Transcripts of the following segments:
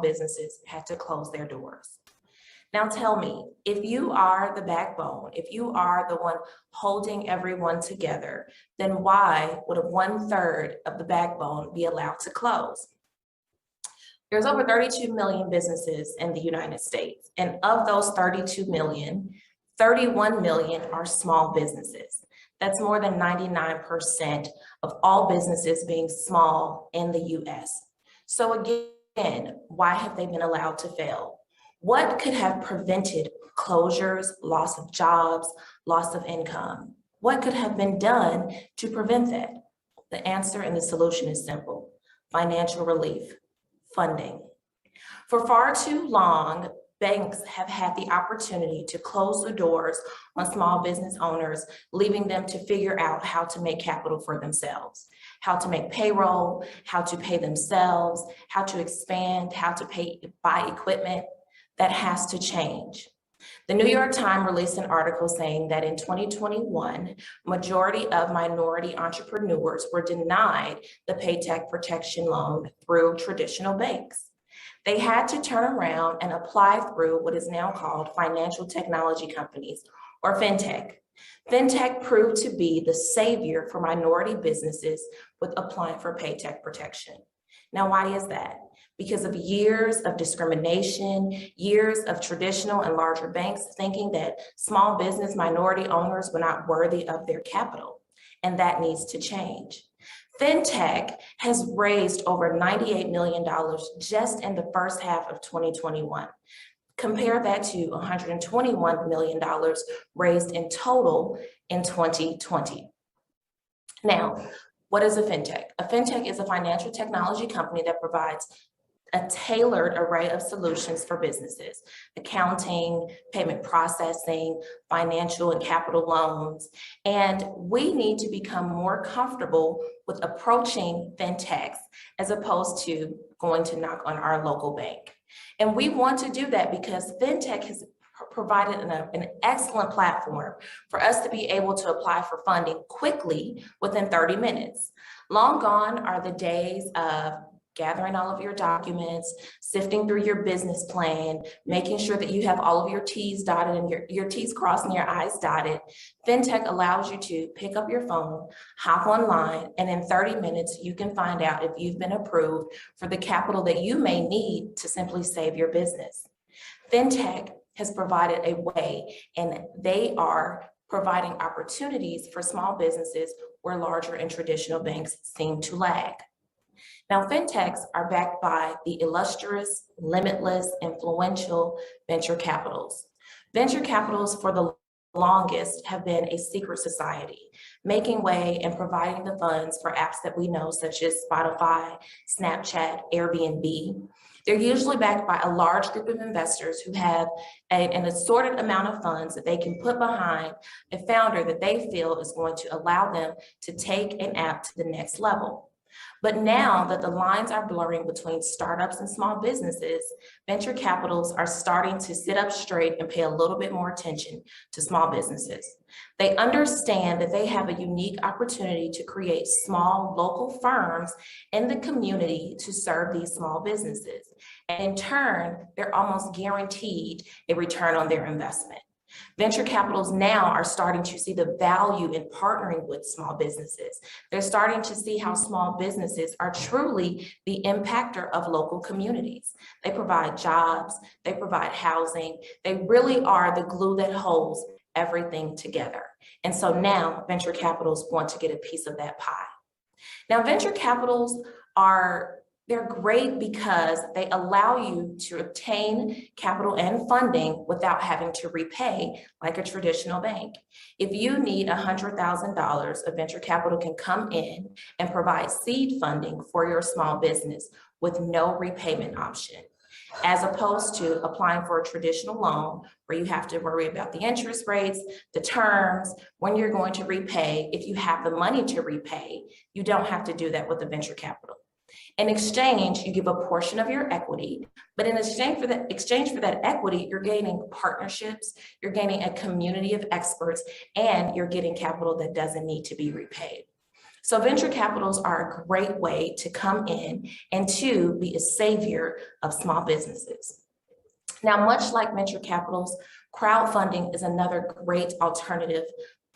businesses had to close their doors. Now tell me, if you are the backbone, if you are the one holding everyone together, then why would 1/3 of the backbone be allowed to close? There's over 32 million businesses in the United States, and of those 32 million, 31 million are small businesses. That's more than 99% of all businesses being small in the US. So again, why have they been allowed to fail? What could have prevented closures, loss of jobs, loss of income? What could have been done to prevent that? The answer and the solution is simple: financial relief, funding. For far too long, banks have had the opportunity to close the doors on small business owners, leaving them to figure out how to make capital for themselves, how to make payroll, how to pay themselves, how to expand, how to buy equipment. That has to change. The New York Times released an article saying that in 2021, majority of minority entrepreneurs were denied the Paycheck Protection Loan through traditional banks. They had to turn around and apply through what is now called financial technology companies, or fintech. Fintech proved to be the savior for minority businesses with applying for paycheck protection. Now, why is that? Because of years of discrimination, years of traditional and larger banks thinking that small business minority owners were not worthy of their capital, and that needs to change. Fintech has raised over $98 million just in the first half of 2021. Compare that to $121 million raised in total in 2020. Now, what is a fintech? A fintech is a financial technology company that provides a tailored array of solutions for businesses: accounting, payment processing, financial and capital loans. And we need to become more comfortable with approaching fintechs as opposed to going to knock on our local bank. And we want to do that because fintech has provided an excellent platform for us to be able to apply for funding quickly within 30 minutes. Long gone are the days of gathering all of your documents, sifting through your business plan, making sure that you have all of your T's dotted and your T's crossed and your I's dotted. Fintech allows you to pick up your phone, hop online, and in 30 minutes, you can find out if you've been approved for the capital that you may need to simply save your business. Fintech has provided a way, and they are providing opportunities for small businesses where larger and traditional banks seem to lag. Now, fintechs are backed by the illustrious, limitless, influential venture capitals. Venture capitals for the longest have been a secret society, making way and providing the funds for apps that we know, such as Spotify, Snapchat, Airbnb. They're usually backed by a large group of investors who have an assorted amount of funds that they can put behind a founder that they feel is going to allow them to take an app to the next level. But now that the lines are blurring between startups and small businesses, venture capitals are starting to sit up straight and pay a little bit more attention to small businesses. They understand that they have a unique opportunity to create small local firms in the community to serve these small businesses. And in turn, they're almost guaranteed a return on their investment. Venture capitals now are starting to see the value in partnering with small businesses. They're starting to see how small businesses are truly the impactor of local communities. They provide jobs, they provide housing, they really are the glue that holds everything together. And so now venture capitals want to get a piece of that pie. Now, venture capitals they're great because they allow you to obtain capital and funding without having to repay like a traditional bank. If you need $100,000, a venture capital can come in and provide seed funding for your small business with no repayment option, as opposed to applying for a traditional loan where you have to worry about the interest rates, the terms, when you're going to repay. If you have the money to repay, you don't have to do that with a venture capital. In exchange, you give a portion of your equity, but in exchange for that equity, you're gaining partnerships, you're gaining a community of experts, and you're getting capital that doesn't need to be repaid. So venture capitals are a great way to come in and to be a savior of small businesses. Now, much like venture capitals, crowdfunding is another great alternative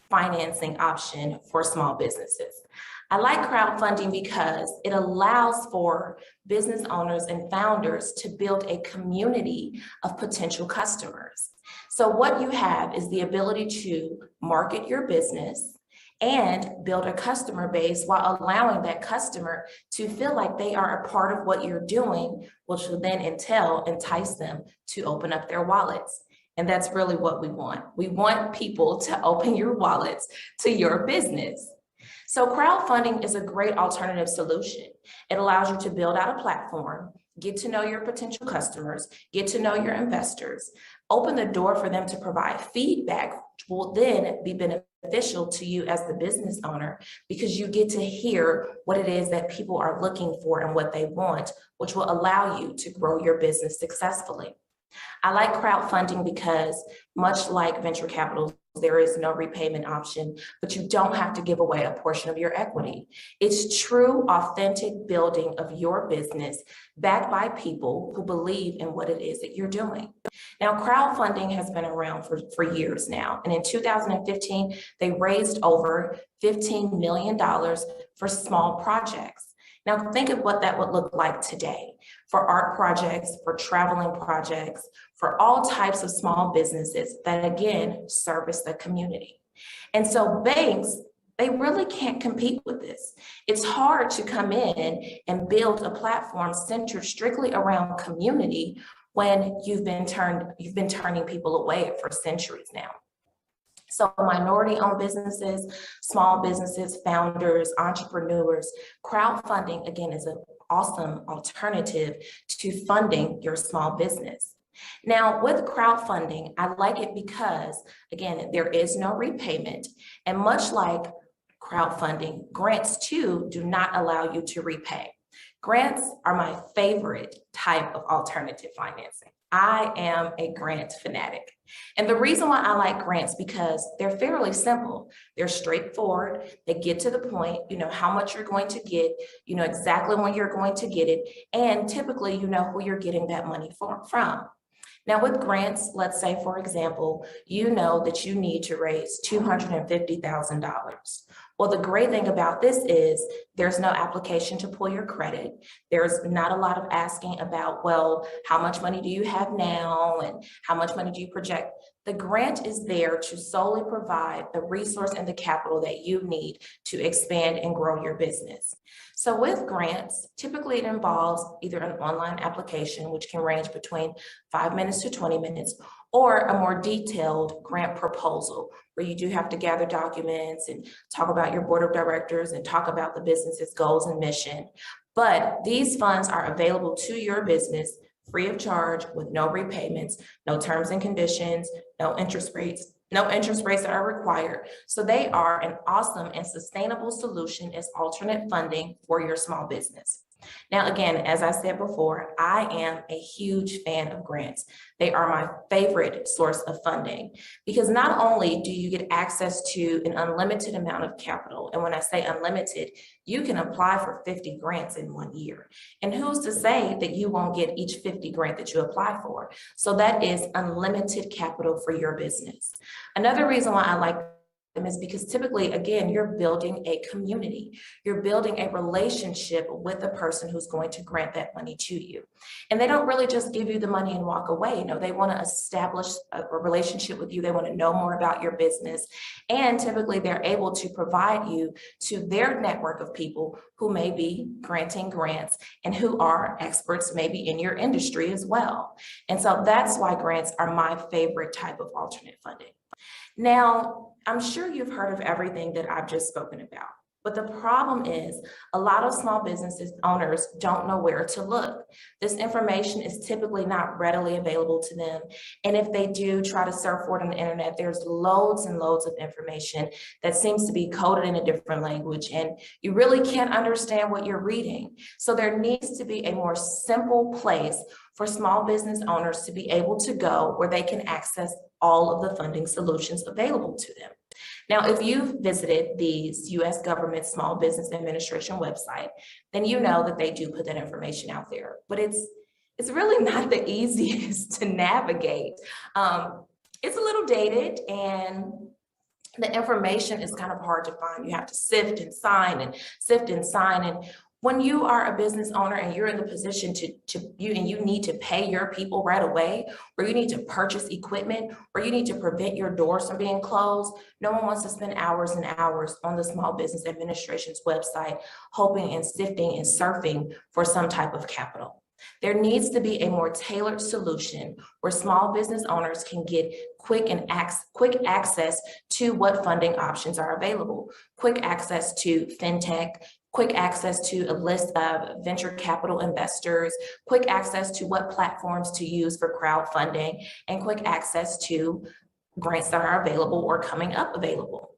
financing option for small businesses. I like crowdfunding because it allows for business owners and founders to build a community of potential customers. So what you have is the ability to market your business and build a customer base while allowing that customer to feel like they are a part of what you're doing, which will then entice them to open up their wallets. And that's really what we want. We want people to open your wallets to your business. So crowdfunding is a great alternative solution. It allows you to build out a platform, get to know your potential customers, get to know your investors, open the door for them to provide feedback, which will then be beneficial to you as the business owner, because you get to hear what it is that people are looking for and what they want, which will allow you to grow your business successfully. I like crowdfunding because, much like venture capital, there is no repayment option, but you don't have to give away a portion of your equity. It's true, authentic building of your business backed by people who believe in what it is that you're doing. Now, crowdfunding has been around for years now. And in 2015, they raised over $15 million for small projects. Now, think of what that would look like today for art projects, for traveling projects, for all types of small businesses that, again, service the community. And so banks, they really can't compete with this. It's hard to come in and build a platform centered strictly around community when you've been turning people away for centuries now. So minority-owned businesses, small businesses, founders, entrepreneurs, crowdfunding, again, is an awesome alternative to funding your small business. Now, with crowdfunding, I like it because, again, there is no repayment. And much like crowdfunding, grants too do not allow you to repay. Grants are my favorite type of alternative financing. I am a grant fanatic. And the reason why I like grants because they're fairly simple. They're straightforward. They get to the point, you know how much you're going to get, you know exactly when you're going to get it, and typically you know who you're getting that money from. Now with grants, let's say, for example, you know that you need to raise $250,000. Well, the great thing about this is there's no application to pull your credit. There's not a lot of asking about, well, how much money do you have now and how much money do you project? The grant is there to solely provide the resource and the capital that you need to expand and grow your business. So with grants, typically it involves either an online application, which can range between 5 minutes to 20 minutes, or a more detailed grant proposal, where you do have to gather documents and talk about your board of directors and talk about the business's goals and mission. But these funds are available to your business free of charge with no repayments, no terms and conditions, no interest rates that are required. So they are an awesome and sustainable solution as alternate funding for your small business. Now, again, as I said before, I am a huge fan of grants. They are my favorite source of funding because not only do you get access to an unlimited amount of capital, and when I say unlimited, you can apply for 50 grants in 1 year. And who's to say that you won't get each 50 grant that you apply for? So that is unlimited capital for your business. Another reason why I like them is because typically, again, you're building a community. You're building a relationship with the person who's going to grant that money to you. And they don't really just give you the money and walk away. No, they want to establish a relationship with you. They want to know more about your business. And typically they're able to provide you to their network of people who may be granting grants and who are experts maybe in your industry as well. And so that's why grants are my favorite type of alternate funding. Now, I'm sure you've heard of everything that I've just spoken about, but the problem is a lot of small businesses owners don't know where to look. This information is typically not readily available to them. And if they do try to surf for it on the internet, there's loads and loads of information that seems to be coded in a different language, and you really can't understand what you're reading. So there needs to be a more simple place for small business owners to be able to go where they can access all of the funding solutions available to them. Now, if you've visited the US government Small Business Administration website, then you know that they do put that information out there, but it's really not the easiest to navigate. It's a little dated, and the information is kind of hard to find. You have to sift and sign and sift and sign. And when you are a business owner and you're in the position you need to pay your people right away, or you need to purchase equipment, or you need to prevent your doors from being closed, no one wants to spend hours and hours on the Small Business Administration's website, hoping and sifting and surfing for some type of capital. There needs to be a more tailored solution where small business owners can get quick access to what funding options are available, quick access to fintech, quick access to a list of venture capital investors, quick access to what platforms to use for crowdfunding, and quick access to grants that are available or coming up available.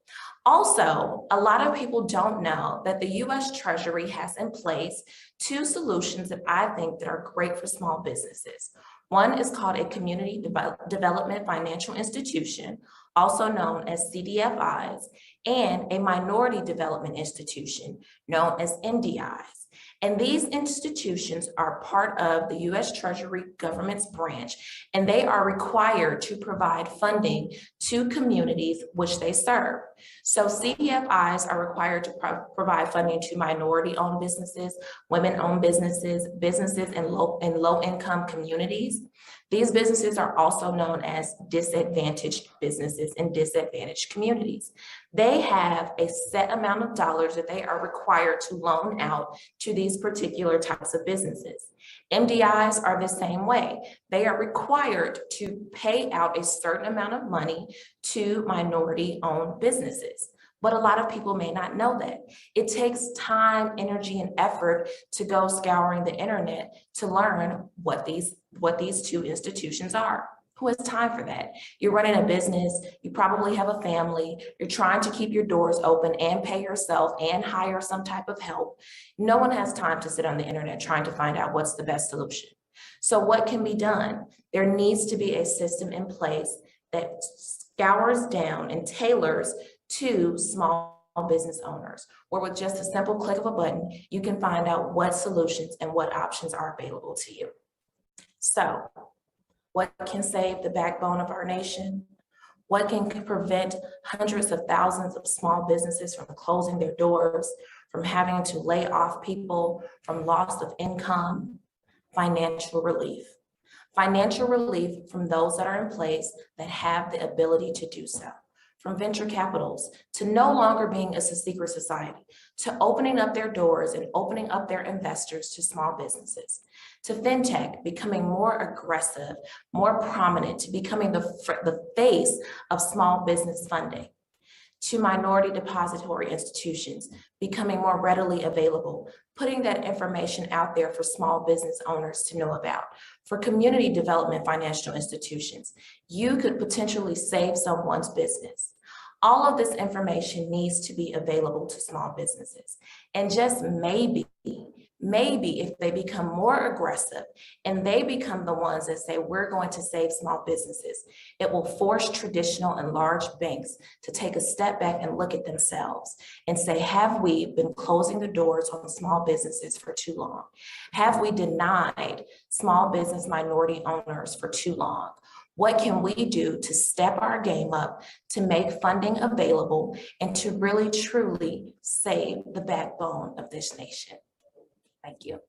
Also, a lot of people don't know that the US Treasury has in place two solutions that I think that are great for small businesses. One is called a Community Development Financial Institution, also known as CDFIs, and a Minority Development Institution, known as MDIs. And these institutions are part of the US Treasury government's branch, and they are required to provide funding to communities which they serve. So CDFIs are required to provide funding to minority-owned businesses, women-owned businesses, businesses in low-income communities. These businesses are also known as disadvantaged businesses in disadvantaged communities. They have a set amount of dollars that they are required to loan out to these particular types of businesses. MDIs are the same way. They are required to pay out a certain amount of money to minority-owned businesses. But a lot of people may not know that. It takes time, energy, and effort to go scouring the internet to learn what these two institutions are. Who has time for that? You're running a business, you probably have a family, you're trying to keep your doors open and pay yourself and hire some type of help. No one has time to sit on the internet trying to find out what's the best solution. So what can be done? There needs to be a system in place that scours down and tailors to small business owners, where with just a simple click of a button, you can find out what solutions and what options are available to you. So, what can save the backbone of our nation? What can prevent hundreds of thousands of small businesses from closing their doors, from having to lay off people, from loss of income? Financial relief. Financial relief from those that are in place that have the ability to do so. From venture capitals to no longer being a secret society, to opening up their doors and opening up their investors to small businesses, to fintech becoming more aggressive, more prominent, to becoming the face of small business funding, to minority depository institutions becoming more readily available, putting that information out there for small business owners to know about. For community development financial institutions, you could potentially save someone's business. All of this information needs to be available to small businesses. And just maybe if they become more aggressive and they become the ones that say, we're going to save small businesses, it will force traditional and large banks to take a step back and look at themselves and say, have we been closing the doors on small businesses for too long? Have we denied small business minority owners for too long? What can we do to step our game up, to make funding available, and to really truly save the backbone of this nation? Thank you.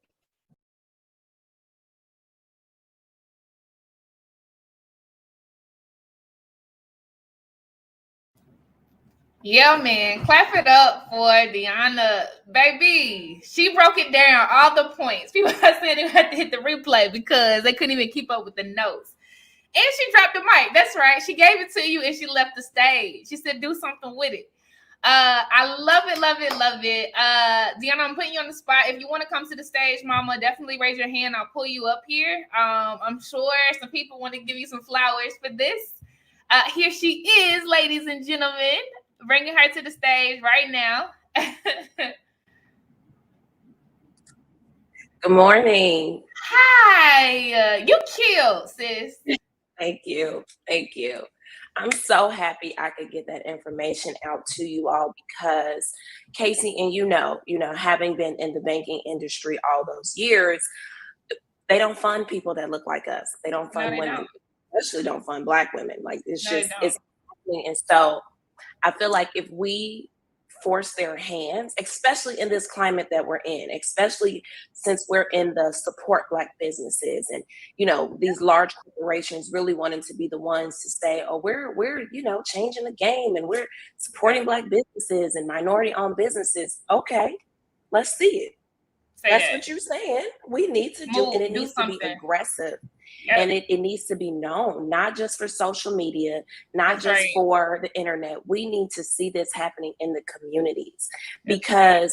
Yeah, man. Clap it up for Deanna. Baby, she broke it down, all the points. People are saying they had to hit the replay because they couldn't even keep up with the notes. And she dropped the mic. That's right. She gave it to you and she left the stage. She said, do something with it. I love it, love it, love it. Deanna, I'm putting you on the spot. If you want to come to the stage, mama, definitely raise your hand. I'll pull you up here. I'm sure some people want to give you some flowers for this. Here she is, ladies and gentlemen, bringing her to the stage right now. Good morning. Hi, you killed, sis. Thank you. Thank you. I'm so happy I could get that information out to you all because Casey, and having been in the banking industry all those years, they don't fund people that look like us. They don't No, fund they women, don't. especially don't fund Black women. Like No, they don't. it's, and so I feel like if we force their hands, especially in this climate that we're in, especially since we're in the support Black businesses and these large corporations really wanting to be the ones to say, oh, we're changing the game and we're supporting Black businesses and minority owned businesses. Okay, let's see it. That's what you're saying. We need to do, and it Do needs to be something. aggressive. Yep. And it needs to be known, not just for social media, not That's just right. for the internet. We need to see this happening in the communities because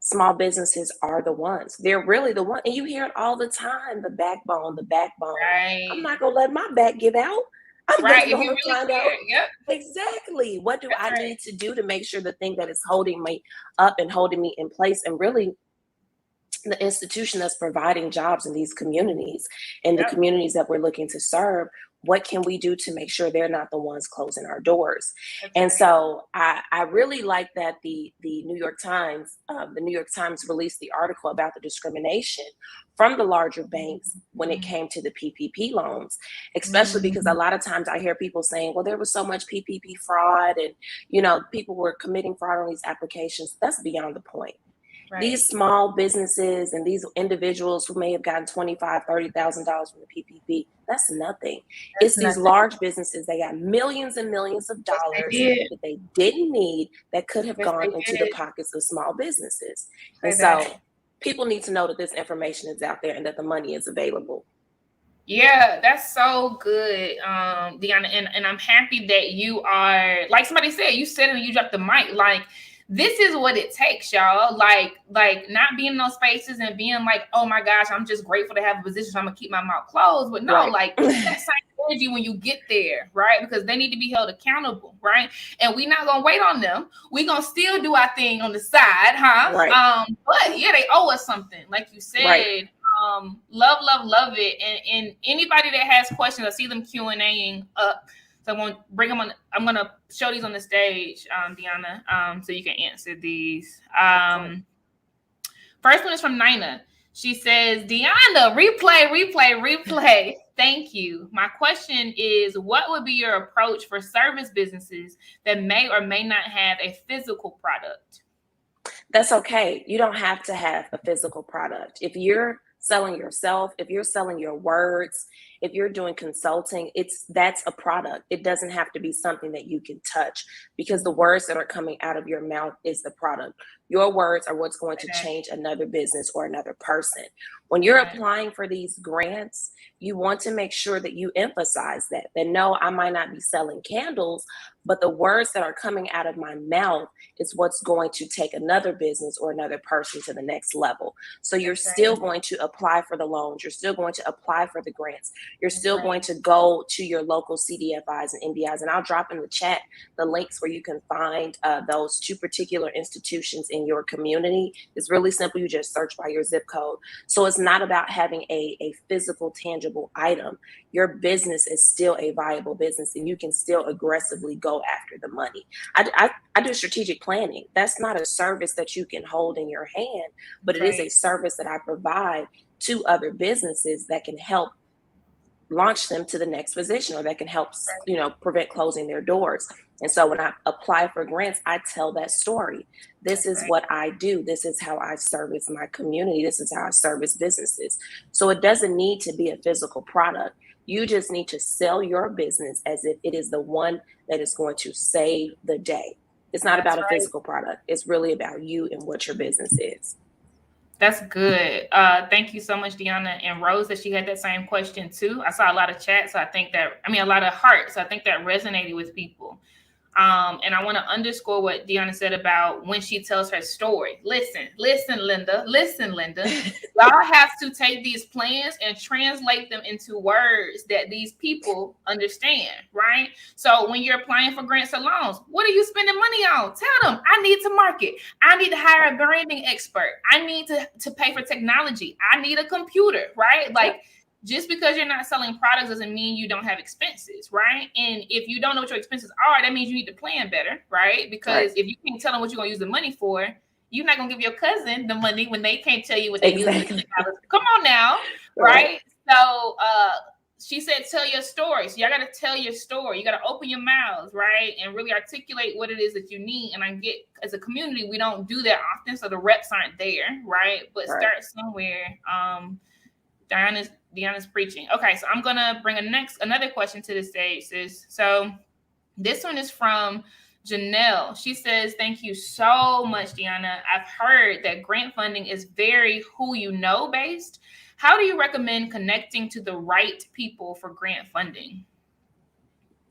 small businesses are the ones. They're really the one. And you hear it all the time, the backbone, the backbone. Right. I'm not going to let my back give out. I'm Right. going to find out. Yep. Exactly. What do That's I need to do to make sure the thing that is holding me up and holding me in place and really the institution that's providing jobs in these communities and the communities that we're looking to serve, what can we do to make sure they're not the ones closing our doors? And so I really like that the New York Times released the article about the discrimination from the larger banks when it came to the PPP loans, especially because a lot of times I hear people saying, well, there was so much PPP fraud and, people were committing fraud on these applications. That's beyond the point. Right. These small businesses and these individuals who may have gotten $25,000, $30,000 from the PPP, that's nothing. It's these large businesses, they got millions and millions of dollars that they didn't need that could have gone into the pockets of small businesses. And so people need to know that this information is out there and that the money is available. Yeah, that's so good, Deanna. And I'm happy that you are, like somebody said, you said it and you dropped the mic. Like, this is what it takes, y'all. Like not being in those spaces and being like, oh my gosh, I'm just grateful to have a position, so I'm gonna keep my mouth closed. But no, like that same energy when you get there, right? Because they need to be held accountable, right? And we're not gonna wait on them. We're gonna still do our thing on the side, huh? Right. But yeah, they owe us something, like you said. Right. Love it. And anybody that has questions, I see them Q&Aing up. So I'm gonna bring them on. I'm gonna show these on the stage, Deanna, so you can answer these. First one is from Nina. She says, Deanna, replay. Thank you. My question is, what would be your approach for service businesses that may or may not have a physical product? That's okay. You don't have to have a physical product. If you're selling yourself, if you're selling your words, if you're doing consulting, that's a product. It doesn't have to be something that you can touch because the words that are coming out of your mouth is the product. Your words are what's going to change another business or another person. When you're applying for these grants, you want to make sure that you emphasize that no, I might not be selling candles, but the words that are coming out of my mouth is what's going to take another business or another person to the next level. So you're still going to apply for the loans. You're still going to apply for the grants. You're still going to go to your local CDFIs and NBIs. And I'll drop in the chat the links where you can find those two particular institutions in your community. It's really simple. You just search by your zip code. So it's not about having a physical, tangible item. Your business is still a viable business and you can still aggressively go after the money. I do strategic planning. That's not a service that you can hold in your hand, but it is a service that I provide to other businesses that can help launch them to the next position or that can help, prevent closing their doors. And so when I apply for grants, I tell that story. This is what I do. This is how I service my community. This is how I service businesses. So it doesn't need to be a physical product. You just need to sell your business as if it is the one that is going to save the day. It's not about a physical product. It's really about you and what your business is. That's good. Thank you so much, Deanna. And Rose, that she had that same question too. I saw a lot of chats. So I think that, a lot of hearts. So I think that resonated with people. And I want to underscore what Deanna said about when she tells her story. Listen, Linda. Y'all have to take these plans and translate them into words that these people understand, right? So when you're applying for grants or loans, what are you spending money on? Tell them, I need to market. I need to hire a branding expert. I need to pay for technology. I need a computer, right? Like, just because you're not selling products doesn't mean you don't have expenses, right? And if you don't know what your expenses are, that means you need to plan better, right? Because if you can't tell them what you're going to use the money for, you're not going to give your cousin the money when they can't tell you what they use it for. Come on now, right? So she said, tell your story. So y'all got to tell your story. You got to open your mouths, right? And really articulate what it is that you need. And I get, as a community, we don't do that often, so the reps aren't there, right? But start somewhere. Deanna's preaching. Okay, so I'm gonna bring another question to the stage, sis. So this one is from Janelle. She says, thank you so much, Deanna. I've heard that grant funding is very who you know based. How do you recommend connecting to the right people for grant funding?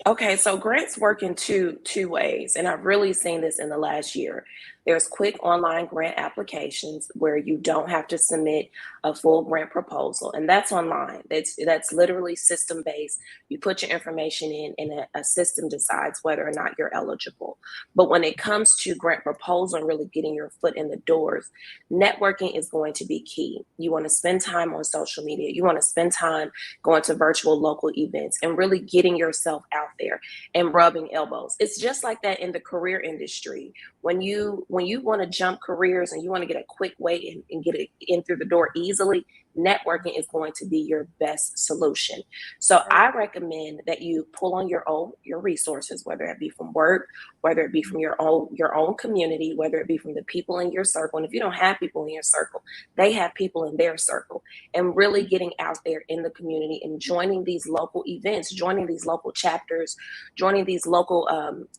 Okay, so grants work in two ways, and I've really seen this in the last year. There's quick online grant applications where you don't have to submit a full grant proposal, and that's online. That's literally system-based. You put your information in, and a system decides whether or not you're eligible. But when it comes to grant proposal and really getting your foot in the doors, networking is going to be key. You want to spend time on social media. You want to spend time going to virtual local events and really getting yourself out there and rubbing elbows. It's just like that in the career industry. When you want to jump careers and you want to get a quick way and get it in through the door easily, networking is going to be your best solution. So I recommend that you pull on your resources, whether it be from work, whether it be from your own community, whether it be from the people in your circle. And if you don't have people in your circle, they have people in their circle, and really getting out there in the community and joining these local events, joining these local chapters, joining these local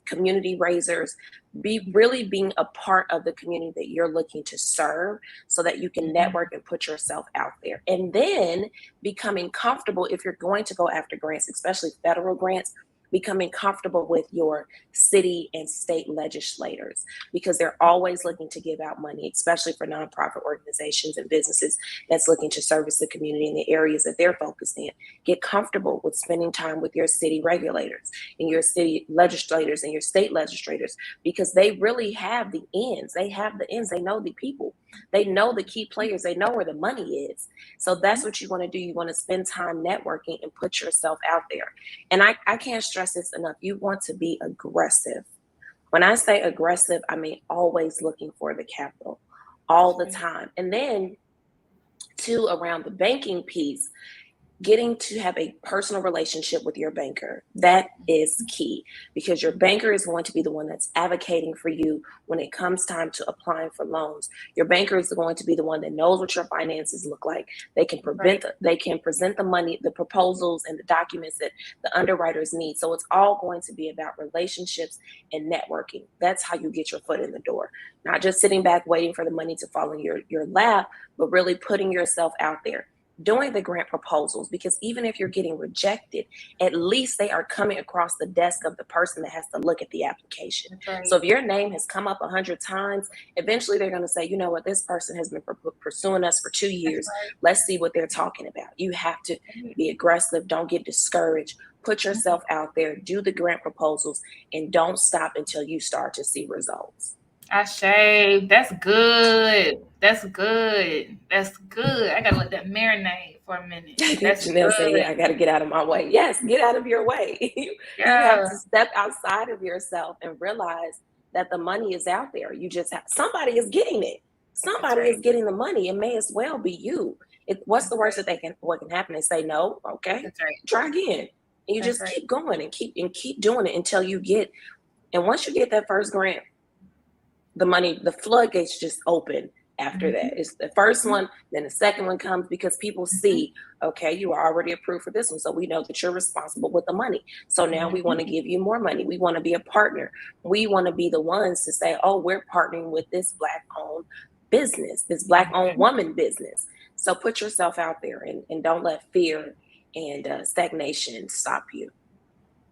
community raisers, being a part of the community that you're looking to serve so that you can network and put yourself out there. And then becoming comfortable, if you're going to go after grants, especially federal grants, becoming comfortable with your city and state legislators, because they're always looking to give out money, especially for nonprofit organizations and businesses that's looking to service the community in the areas that they're focused in. Get comfortable with spending time with your city regulators and your city legislators and your state legislators, because they really have the ends. They have the ends. They know the people. They know the key players. They know where the money is. So that's what you want to do. You want to spend time networking and put yourself out there. And I can't stress this enough. You want to be aggressive. When I say aggressive, I mean always looking for the capital all the time. And then too, around the banking piece, getting to have a personal relationship with your banker. That is key, because your banker is going to be the one that's advocating for you when it comes time to applying for loans. Your banker is going to be the one that knows what your finances look like. They can present the money, the proposals, and the documents that the underwriters need. So it's all going to be about relationships and networking. That's how you get your foot in the door. Not just sitting back waiting for the money to fall in your lap, but really putting yourself out there. Doing the grant proposals, because even if you're getting rejected, at least they are coming across the desk of the person that has to look at the application. Right. So if your name has come up 100 times, eventually they're going to say, you know what, this person has been pursuing us for 2 years. Right. Let's see what they're talking about. You have to be aggressive. Don't get discouraged. Put yourself out there, do the grant proposals, and don't stop until you start to see results. Ashay, that's good. That's good. That's good. I gotta let that marinate for a minute. That's Janelle said, yeah, I gotta get out of my way. Yes, get out of your way. You have to step outside of yourself and realize that the money is out there. You just have, somebody is getting it. Somebody is getting the money. It may as well be you. What's the worst that what can happen? They say no. Okay, try again. And you just keep going and keep doing it until you get. And once you get that first grant, the money, the floodgates just open after that. It's the first one, then the second one comes, because people see, okay, you are already approved for this one. So we know that you're responsible with the money. So now we want to give you more money. We want to be a partner. We want to be the ones to say, oh, we're partnering with this Black-owned business, this Black-owned woman business. So put yourself out there and don't let fear and stagnation stop you.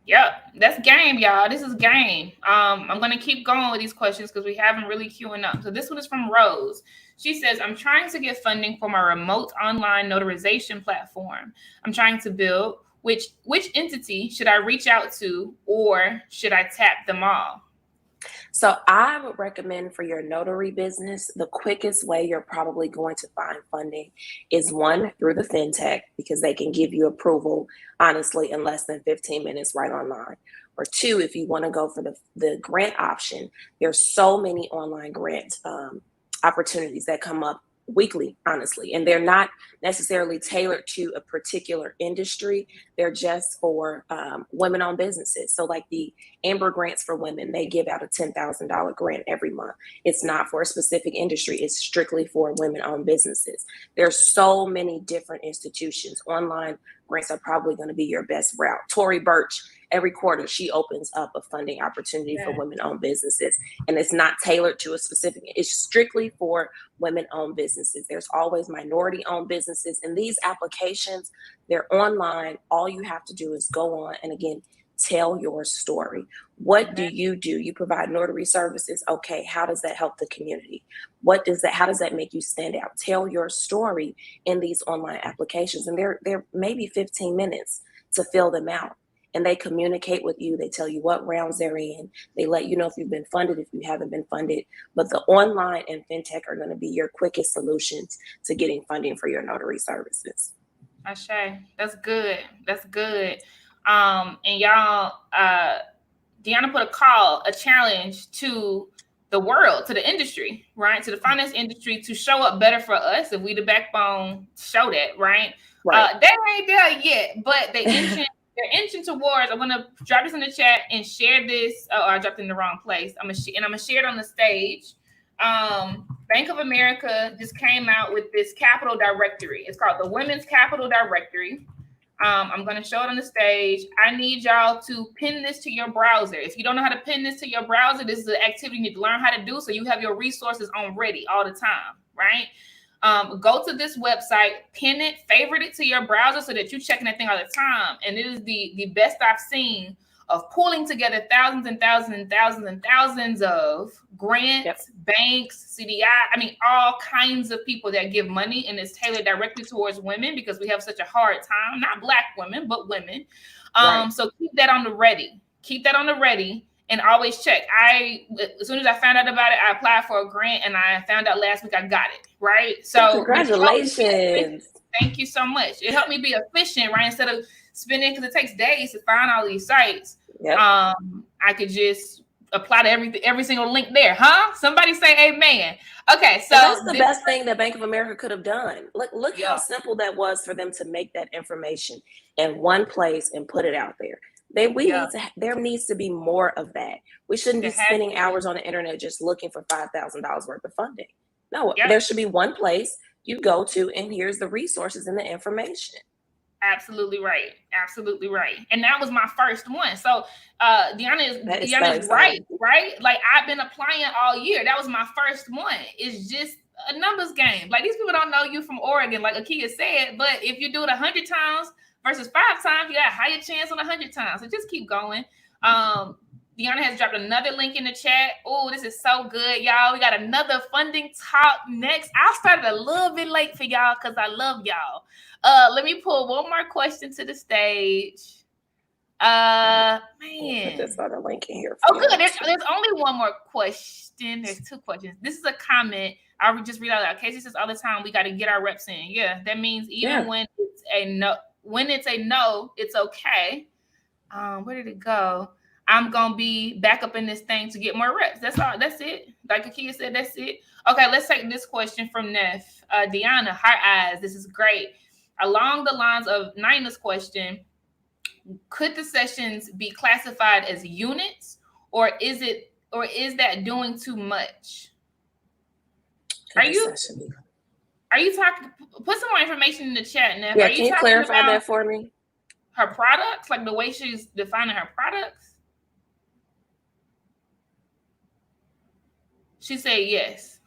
Yep, that's game, y'all. This is game. I'm gonna keep going with these questions because we haven't really queuing up. So this one is from Rose. She says, I'm trying to get funding for my remote online notarization platform. I'm trying to build. Which entity should I reach out to, or should I tap them all? So I would recommend for your notary business, the quickest way you're probably going to find funding is one, through the fintech, because they can give you approval, honestly, in less than 15 minutes right online. Or two, if you want to go for the grant option, there's so many online grant opportunities that come up weekly, honestly, and they're not necessarily tailored to a particular industry. They're just for women-owned businesses. So like the Amber Grants for Women, they give out a $10,000 grant every month. It's not for a specific industry. It's strictly for women-owned businesses. There's so many different institutions. Online grants are probably going to be your best route. Tory Burch, every quarter, she opens up a funding opportunity for women-owned businesses, and it's not tailored to a specific. It's strictly for women-owned businesses. There's always minority-owned businesses, and these applications, they're online. All you have to do is go on and, again, tell your story. What do? You provide notary services. Okay, how does that help the community? How does that make you stand out? Tell your story in these online applications, and they're maybe 15 minutes to fill them out. And they communicate with you. They tell you what rounds they're in. They let you know if you've been funded, if you haven't been funded. But the online and fintech are going to be your quickest solutions to getting funding for your notary services. Ashay, that's good. That's good. And y'all, Deanna put a challenge to the world, to the industry, right? To the finance industry to show up better for us. If we the backbone, show that, right? They ain't there yet, but they're inching towards. I'm gonna drop this in the chat and share this. Oh, I dropped it in the wrong place. I'm gonna share it on the stage. Bank of America just came out with this capital directory. It's called the Women's Capital Directory. I'm going to show it on the stage. I need y'all to pin this to your browser. If you don't know how to pin this to your browser, this is an activity you need to learn how to do so you have your resources on ready all the time, right? Go to this website, pin it, favorite it to your browser so that you're checking that thing all the time. And it is the best I've seen of pulling together thousands and thousands and thousands and thousands of grants, banks, CDI, I mean, all kinds of people that give money, and it's tailored directly towards women because we have such a hard time, not Black women, but women. So keep that on the ready. Keep that on the ready and always check. As soon as I found out about it, I applied for a grant and I found out last week I got it, right? So congratulations. Thank you so much. It helped me be efficient, right? Instead of spending, because it takes days to find all these sites. I could just apply to every single link there, huh? Somebody say amen. Okay, so that's the best thing that Bank of America could have done. Look how simple that was for them to make that information in one place and put it out there. There needs to be more of that. We shouldn't be spending hours on the internet just looking for $5,000 worth of funding. No, there should be one place you go to, and here's the resources and the information. Absolutely right. Absolutely right. And that was my first one. So Deanna is right? Like, I've been applying all year. That was my first one. It's just a numbers game. Like, these people don't know you from Oregon, like Akia said, but if you do it 100 times versus 5 times, you got a higher chance on 100 times. So just keep going. Deanna has dropped another link in the chat. Oh, this is so good, y'all. We got another funding talk next. I started a little bit late for y'all because I love y'all. Let me pull one more question to the stage. Man. Put this other link in here. Oh, good. There's only one more question. There's 2 questions. This is a comment. I'll just read out loud. Casey says all the time, we got to get our reps in. Yeah, that means even when it's a no, it's okay. Where did it go? I'm going to be back up in this thing to get more reps. That's all. That's it. Like Akia said, that's it. Okay, let's take this question from Neff. Deanna, heart eyes. This is great. Along the lines of Nina's question, could the sessions be classified as units, or is that doing too much? Are you talking? Put some more information in the chat, Neff. Yeah, can you clarify that for me? Her products, like the way she's defining her products. She said yes.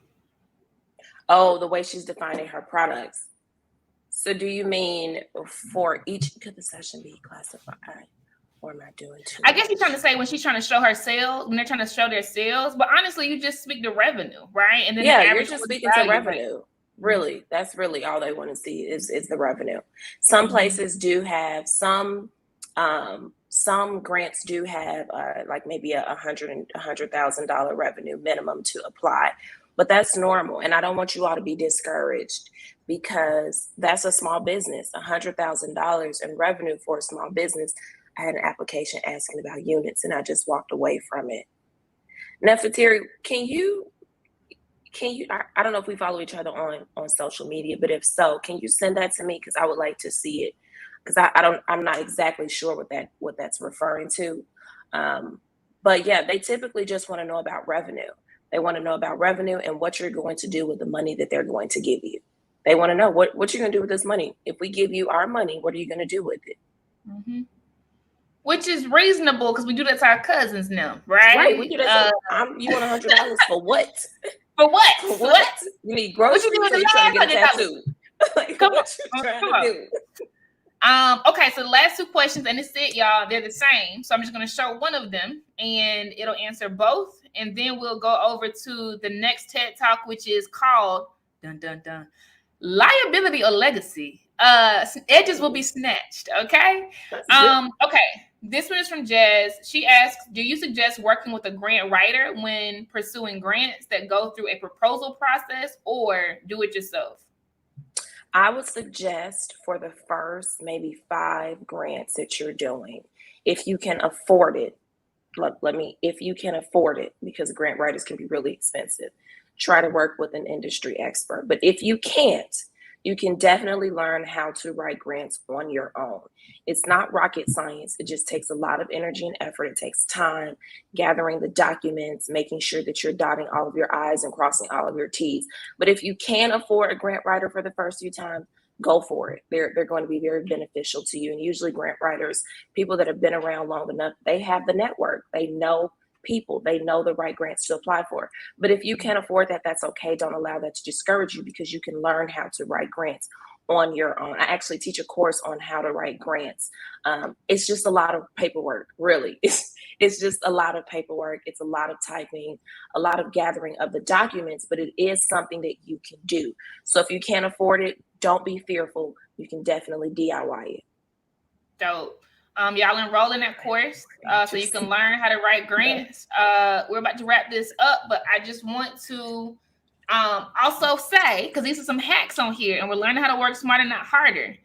Oh, the way she's defining her products. So do you mean for each, could the session be classified? Or am I doing too I guess much? you're trying to say when she's trying to show her sales, when they're trying to show their sales, but honestly, you just speak the revenue, right? And then Yeah, the you're average just order speaking to value, right? revenue. Really, that's really all they want to see is the revenue. Some places do have some grants do have like maybe $100,000 revenue minimum to apply, but that's normal. And I don't want you all to be discouraged because that's a small business. $100,000 in revenue for a small business. I had an application asking about units, and I just walked away from it. Nefertari, I don't know if we follow each other on social media, but if so, can you send that to me? Because I would like to see it. Because I'm not exactly sure what that's referring to. But yeah, they typically just want to know about revenue. They want to know about revenue and what you're going to do with the money that they're going to give you. They want to know what you're going to do with this money. If we give you our money, what are you going to do with it? Mm-hmm. Which is reasonable because we do that to our cousins now, right? Right. We do that. You want $100 for what? For what? For what? You need groceries. What you doing? Or you trying to get a tattoo? Like, Come what you trying to do? Okay, so the last two questions, and it's it, y'all. They're the same. So I'm just going to show one of them, and it'll answer both. And then we'll go over to the next TED Talk, which is called dun dun dun liability or legacy. Edges will be snatched. Okay. Okay. This one is from Jazz. She asks, do you suggest working with a grant writer when pursuing grants that go through a proposal process, or do it yourself? I would suggest for the first maybe 5 grants that you're doing, if you can afford it, if you can afford it, because grant writers can be really expensive, try to work with an industry expert. But if you can't, you can definitely learn how to write grants on your own. It's not rocket science. It just takes a lot of energy and effort. It takes time gathering the documents, making sure that you're dotting all of your I's and crossing all of your T's. But if you can afford a grant writer for the first few times, go for it. They're going to be very beneficial to you. And usually grant writers, people that have been around long enough, they have the network. They know people, they know the right grants to apply for. But if you can't afford that, that's okay. Don't allow that to discourage you, because you can learn how to write grants on your own. I actually teach a course on how to write grants. It's just a lot of paperwork, really. It's just a lot of paperwork. It's a lot of typing, a lot of gathering of the documents, but it is something that you can do. So if you can't afford it, don't be fearful. You can definitely DIY it. Dope. Y'all enroll in that course so you can learn how to write grants. We're about to wrap this up, but I just want to also say, because these are some hacks on here, and we're learning how to work smarter, not harder.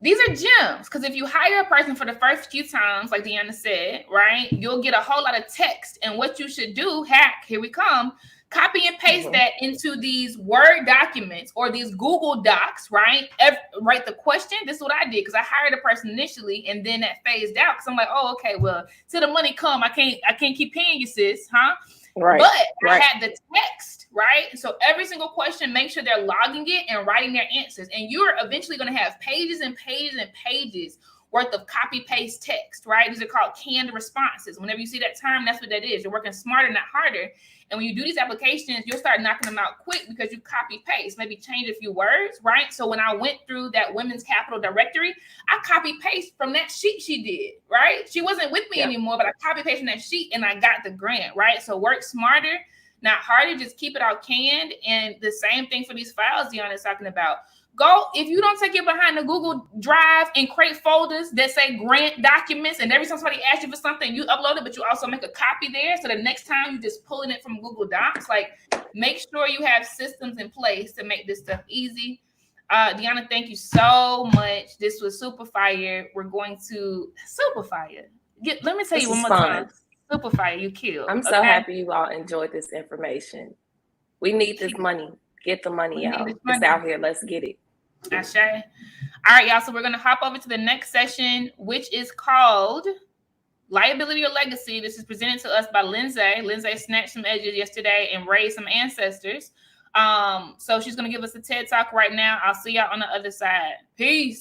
These are gems, because if you hire a person for the first few times, like Deanna said, right, you'll get a whole lot of text. And what you should do, hack, here we come, copy and paste that into these Word documents or these Google Docs, right? Write the question. This is what I did, because I hired a person initially, and then that phased out because I'm like, oh, okay, well, till the money come, I can't keep paying you, sis, huh? Right. But I had the text, right? So every single question, make sure they're logging it and writing their answers. And you're eventually going to have pages and pages and pages worth of copy paste text, right? These are called canned responses. Whenever you see that term, that's what that is. You're working smarter, not harder. And when you do these applications, you'll start knocking them out quick because you copy paste, maybe change a few words, right? So when I went through that women's capital directory, I copy paste from that sheet she did, right? She wasn't with me anymore, but I copy paste from that sheet and I got the grant, right? So work smarter, not harder. Just keep it all canned. And the same thing for these files Deanna's talking about. Go, if you don't take it behind the Google Drive and create folders that say grant documents, and every time somebody asks you for something, you upload it, but you also make a copy there. So the next time you just pulling it from Google Docs, like make sure you have systems in place to make this stuff easy. Deanna, thank you so much. This was super fire. We're going to super fire. Let me tell you one more time. Super fire, you killed. I'm so happy you all enjoyed this information. We need this money. Get the money out. It's out here. Let's get it. Ashe. All right, y'all. So we're going to hop over to the next session, which is called Liability or Legacy. This is presented to us by Lindsay. Lindsay snatched some edges yesterday and raised some ancestors. So she's going to give us a TED Talk right now. I'll see y'all on the other side. Peace.